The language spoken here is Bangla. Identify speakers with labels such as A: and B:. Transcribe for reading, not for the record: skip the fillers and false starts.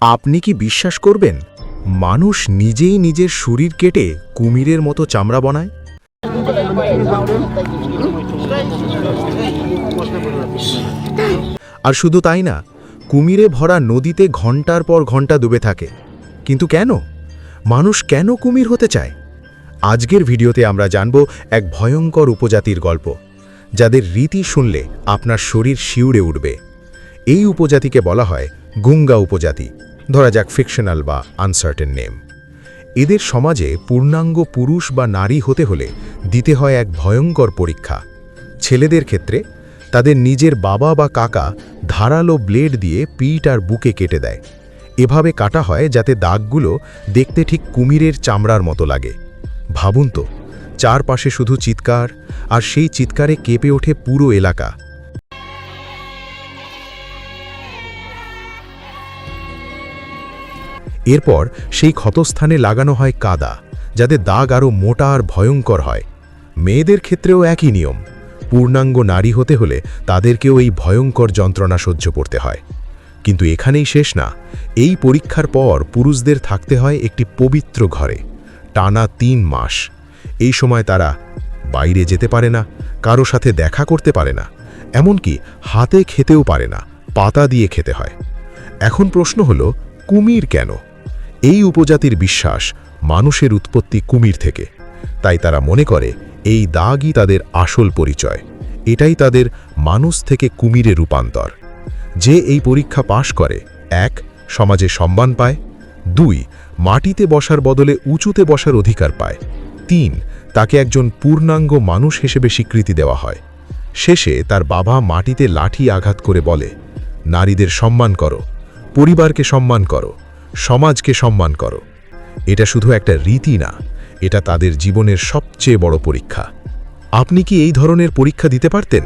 A: আপনি কি বিশ্বাস করবেন মানুষ নিজেই নিজের শরীর কেটে কুমিরের মতো চামড়া বানায়? আর শুধু তাই না, কুমিরে ভরা নদীতে ঘন্টার পর ঘন্টা ডুবে থাকে। কিন্তু কেন? মানুষ কেন কুমির হতে চায়? আজকের ভিডিওতে আমরা জানব এক ভয়ঙ্কর উপজাতির গল্প, যাদের রীতি শুনলে আপনার শরীর শিউরে উঠবে। এই উপজাতিকে বলা হয় গুঙ্গা উপজাতি, ধরা যাক ফিকশনাল বা আনসার্টেন নেম। এদের সমাজে পূর্ণাঙ্গ পুরুষ বা নারী হতে হলে দিতে হয় এক ভয়ঙ্কর পরীক্ষা। ছেলেদের ক্ষেত্রে তাদের নিজের বাবা বা কাকা ধারালো ব্লেড দিয়ে পিঠ আর বুকে কেটে দেয়। এভাবে কাটা হয় যাতে দাগগুলো দেখতে ঠিক কুমিরের চামড়ার মতো লাগে। ভাবুন তো, চারপাশে শুধু চিৎকার, আর সেই চিৎকারে কেঁপে ওঠে পুরো এলাকা। এরপর সেই ক্ষতস্থানে লাগানো হয় কাদা, যাতে দাগ আরও মোটা আর ভয়ঙ্কর হয়। মেয়েদের ক্ষেত্রেও একই নিয়ম। পূর্ণাঙ্গ নারী হতে হলে তাদেরকেও এই ভয়ঙ্কর যন্ত্রণা সহ্য করতে হয়। কিন্তু এখানেই শেষ না। এই পরীক্ষার পর পুরুষদের থাকতে হয় একটি পবিত্র ঘরে টানা ৩ মাস। এই সময় তারা বাইরে যেতে পারে না, কারো সাথে দেখা করতে পারে না, এমনকি হাতে খেতেও পারে না, পাতা দিয়ে খেতে হয়। এখন প্রশ্ন হলো, কুমির কেন? এই উপজাতির বিশ্বাস মানুষের উৎপত্তি কুমির থেকে। তাই তারা মনে করে এই দাগই তাদের আসল পরিচয়। এটাই তাদের মানুষ থেকে কুমিরে রূপান্তর। যে এই পরীক্ষা পাশ করে, ১. সমাজে সম্মান পায়, ২. মাটিতে বসার বদলে উঁচুতে বসার অধিকার পায়, ৩. তাকে একজন পূর্ণাঙ্গ মানুষ হিসেবে স্বীকৃতি দেওয়া হয়। শেষে তার বাবা মাটিতে লাঠি আঘাত করে বলে, নারীদের সম্মান করো, পরিবারকে সম্মান করো, সমাজকে সম্মান করো। এটা শুধু একটা রীতি না, এটা তাদের জীবনের সবচেয়ে বড় পরীক্ষা। আপনি কি এই ধরনের পরীক্ষা দিতে পারতেন?